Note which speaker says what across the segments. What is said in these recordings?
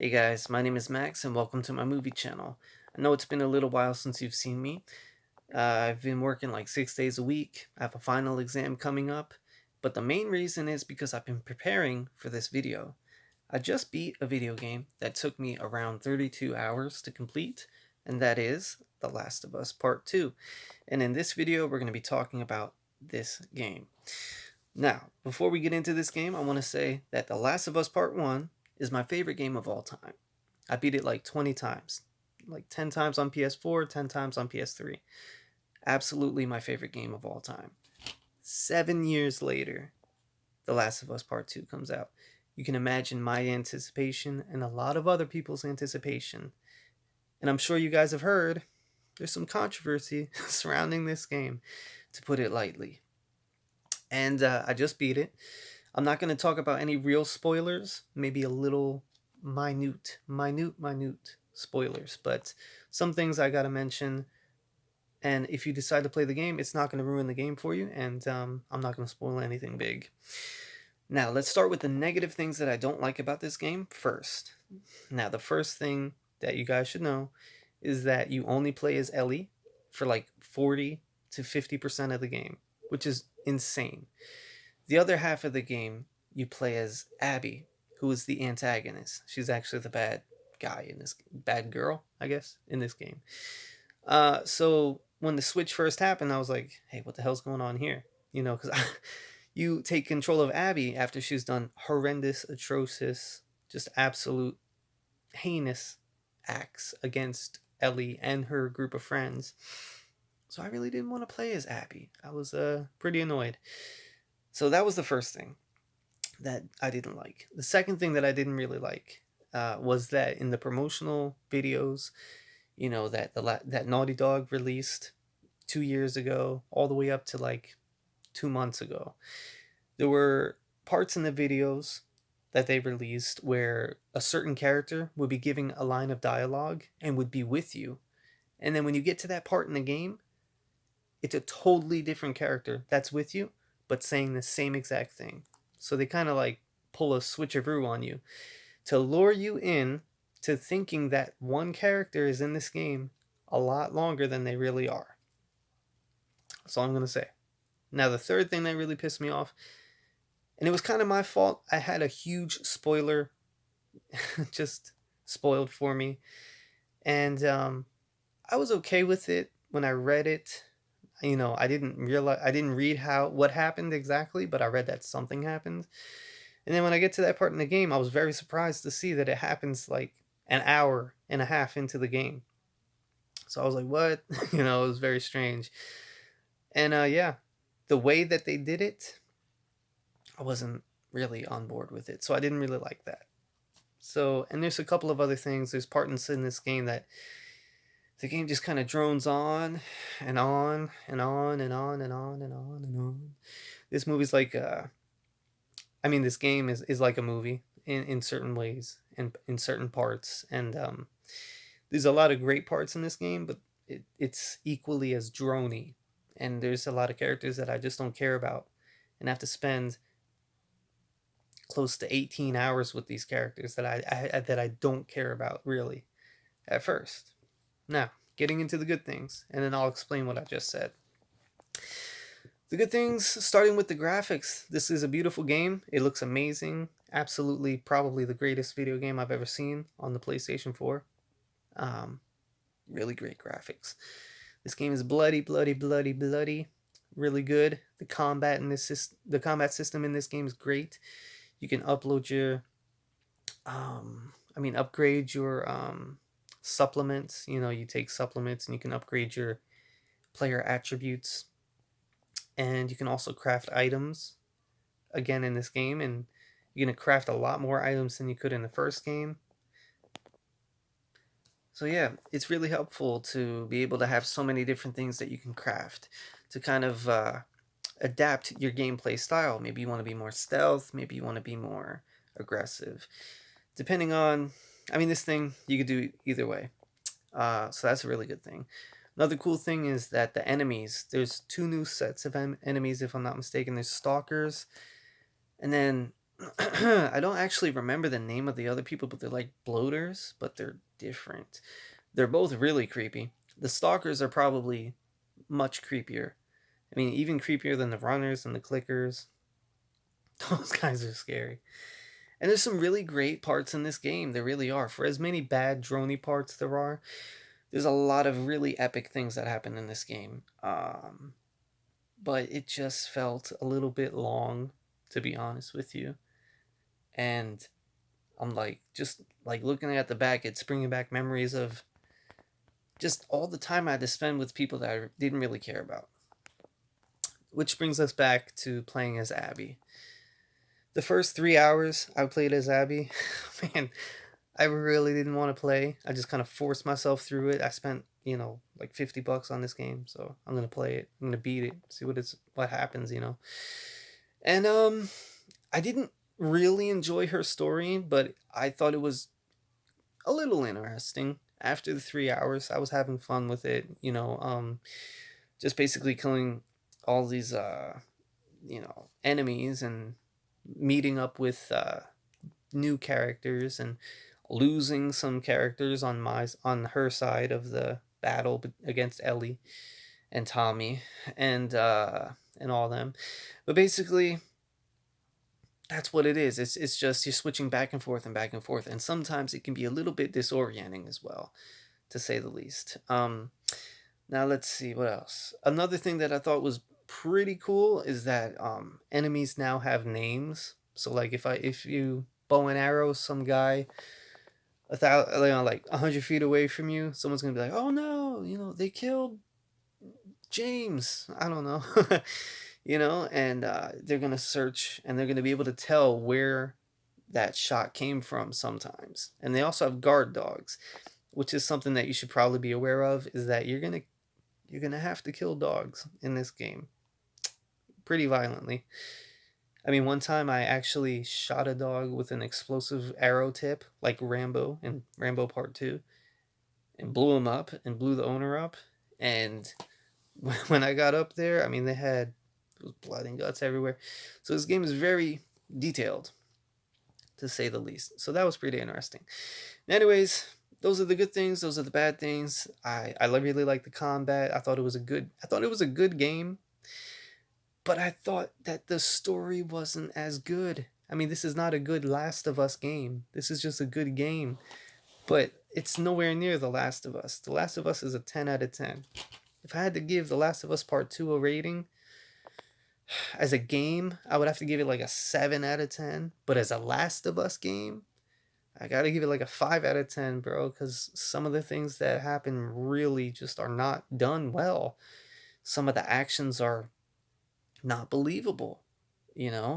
Speaker 1: Hey guys, my name is Max and welcome to my movie channel. I know it's been a little while since you've seen me. I've been working like 6 days a week. I have a final exam coming up, but the main reason is because I've been preparing for this video. I just beat a video game that took me around 32 hours to complete, and that is The Last of Us Part 2. And in this video, we're going to be talking about this game. Now, before we get into this game, I want to say that The Last of Us Part 1 is my favorite game of all time. I beat it like 20 times, like 10 times on PS4, 10 times on PS3. Absolutely my favorite game of all time. 7 years later, The Last of Us Part 2 comes out. You can imagine my anticipation and a lot of other people's anticipation. And I'm sure you guys have heard there's some controversy surrounding this game, to put it lightly. And I just beat it. I'm not going to talk about any real spoilers, maybe a little minute spoilers, but some things I got to mention. And if you decide to play the game, it's not going to ruin the game for you, and I'm not going to spoil anything big. Now, let's start with the negative things that I don't like about this game first. Now, the first thing that you guys should know is that you only play as Ellie for like 40 to 50% of the game, which is insane. The other half of the game, you play as Abby, who is the antagonist. She's actually the bad guy in this, bad girl, I guess, in this game. So when the switch first happened, I was like, hey, what the hell's going on here? You know, because you take control of Abby after she's done horrendous, atrocious, just absolute heinous acts against Ellie and her group of friends. So I really didn't want to play as Abby. I was pretty annoyed. So that was the first thing that I didn't like. The second thing that I didn't really like was that in the promotional videos, you know, that Naughty Dog released 2 years ago, all the way up to like 2 months ago, there were parts in the videos that they released where a certain character would be giving a line of dialogue and would be with you. And then when you get to that part in the game, it's a totally different character that's with you, but saying the same exact thing. So they kind of like pull a switcheroo on you to lure you in to thinking that one character is in this game a lot longer than they really are. That's all I'm going to say. Now, the third thing that really pissed me off, and it was kind of my fault, I had a huge spoiler just spoiled for me. And I was okay with it when I read it. You know, I didn't read what happened exactly, but I read that something happened. And then when I get to that part in the game, I was very surprised to see that it happens like an hour and a half into the game. So I was like, what? You know, it was very strange. And yeah, the way that they did it, I wasn't really on board with it. So I didn't really like that. So, and there's a couple of other things. There's parts in this game that the game just kind of drones on and on and on and on and on and on and on. This movie's like, this game is like a movie in certain ways and in certain parts. And there's a lot of great parts in this game, but it's equally as drony. And there's a lot of characters that I just don't care about and have to spend close to 18 hours with these characters that I don't care about really at first. Now, getting into the good things, and then I'll explain what I just said. The good things, starting with the graphics. This is a beautiful game. It looks amazing. Absolutely, probably the greatest video game I've ever seen on the PlayStation 4. Um, really great graphics. This game is bloody, bloody, bloody, bloody. Really good. The combat system in this game is great. You can upload your, upgrade your supplements. You know, you take supplements and you can upgrade your player attributes, and you can also craft items again in this game, and you're going to craft a lot more items than you could in the first game. So yeah, it's really helpful to be able to have so many different things that you can craft to kind of adapt your gameplay style. Maybe you want to be more stealth, maybe you want to be more aggressive, depending on, this thing you could do either way. So that's a really good thing. Another cool thing is that the enemies, there's two new sets of enemies, if I'm not mistaken. There's stalkers, and then I don't actually remember the name of the other people, but they're like bloaters, but they're different. They're both really creepy. The stalkers are probably much creepier. I mean, even creepier than the runners and the clickers. Those guys are scary. And there's some really great parts in this game. There really are. For as many bad drony parts there are, there's a lot of really epic things that happen in this game. But it just felt a little bit long, to be honest with you. And I'm like, just like looking at the back, it's bringing back memories of just all the time I had to spend with people that I didn't really care about. Which brings us back to playing as Abby. The first 3 hours I played as Abby, man, I really didn't want to play. I just kind of forced myself through it. I spent, like $50 on this game, so I'm gonna play it. I'm gonna beat it, see what happens. And I didn't really enjoy her story, but I thought it was a little interesting. After the 3 hours, I was having fun with it. Just basically killing all these enemies and meeting up with new characters and losing some characters on her side of the battle against Ellie and Tommy and all them. But basically, that's what it is. It's just you're switching back and forth and back and forth, and sometimes it can be a little bit disorienting as well, to say the least. Now let's see what else. Another thing that I thought was pretty cool is that enemies now have names. So like if you bow and arrow some guy like 100 feet away from you, someone's gonna be like, "Oh no, they killed James." I don't know, and they're gonna search and they're gonna be able to tell where that shot came from sometimes. And they also have guard dogs, which is something that you should probably be aware of. Is that you're gonna have to kill dogs in this game pretty violently. I mean, one time I actually shot a dog with an explosive arrow tip, like Rambo in Rambo Part 2, and blew him up and blew the owner up. And when I got up there, I mean, they had blood and guts everywhere. So this game is very detailed, to say the least. So that was pretty interesting. Anyways, those are the good things. Those are the bad things. I really like the combat. I thought it was a good game, but I thought that the story wasn't as good. I mean, this is not a good Last of Us game. This is just a good game, but it's nowhere near The Last of Us. The Last of Us is a 10 out of 10. If I had to give The Last of Us Part 2 a rating as a game, I would have to give it like a 7 out of 10. But as a Last of Us game, I gotta give it like a 5 out of 10, bro, because some of the things that happen really just are not done well. Some of the actions are not believable.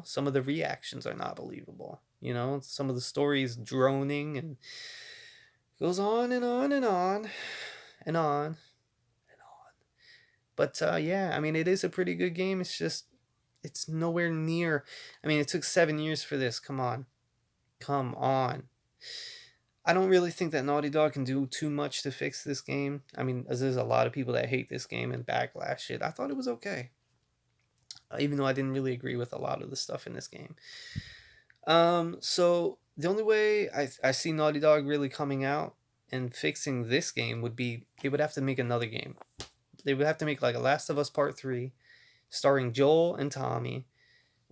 Speaker 1: Some of the reactions are not believable. Some of the stories droning and goes on and on and on and on and on. But yeah, I mean, it is a pretty good game. It's just, it's nowhere near. I mean, it took 7 years for this. Come on. Come on. I don't really think that Naughty Dog can do too much to fix this game. I mean, as there's a lot of people that hate this game and backlash it. I thought it was okay, even though I didn't really agree with a lot of the stuff in this game. So the only way I see Naughty Dog really coming out and fixing this game would be they would have to make another game. They would have to make like a Last of Us Part 3, starring Joel and Tommy.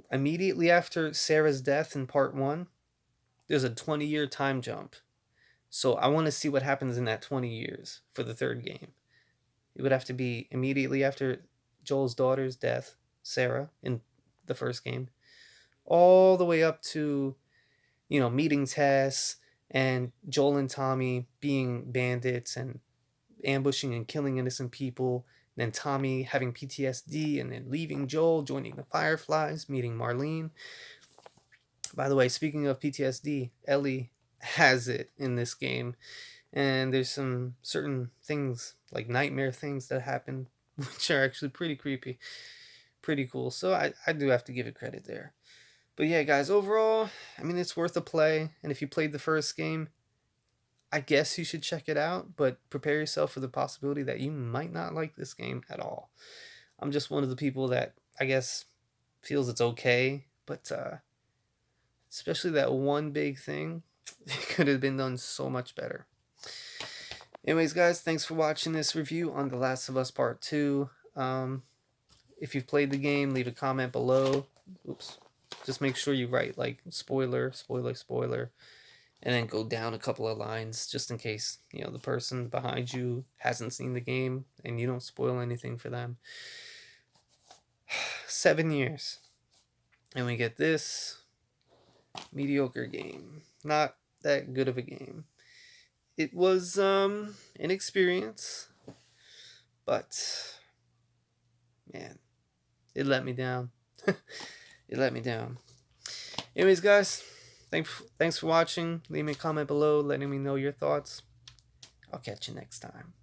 Speaker 1: Immediately after Sarah's death in Part 1, there's a 20-year time jump. So I want to see what happens in that 20 years for the third game. It would have to be immediately after Joel's daughter's death, Sarah, in the first game, all the way up to, meeting Tess and Joel and Tommy being bandits and ambushing and killing innocent people. Then Tommy having PTSD and then leaving Joel, joining the Fireflies, meeting Marlene. By the way, speaking of PTSD, Ellie has it in this game. And there's some certain things, like nightmare things that happen, which are actually pretty creepy, pretty cool. So I do have to give it credit there. But yeah, guys, overall, I mean, it's worth a play. And if you played the first game, I guess you should check it out, but prepare yourself for the possibility that you might not like this game at all. I'm just one of the people that I guess feels it's okay, but especially that one big thing. It could have been done so much better. Anyways, guys, thanks for watching this review on The Last of Us Part 2. If you've played the game, leave a comment below. Oops. Just make sure you write like spoiler, spoiler, spoiler, and then go down a couple of lines just in case, you know, the person behind you hasn't seen the game and you don't spoil anything for them. 7 years. And we get this mediocre game. Not that good of a game. It was an experience, but man, it let me down. It let me down. Anyways, guys, thanks for watching. Leave me a comment below letting me know your thoughts. I'll catch you next time.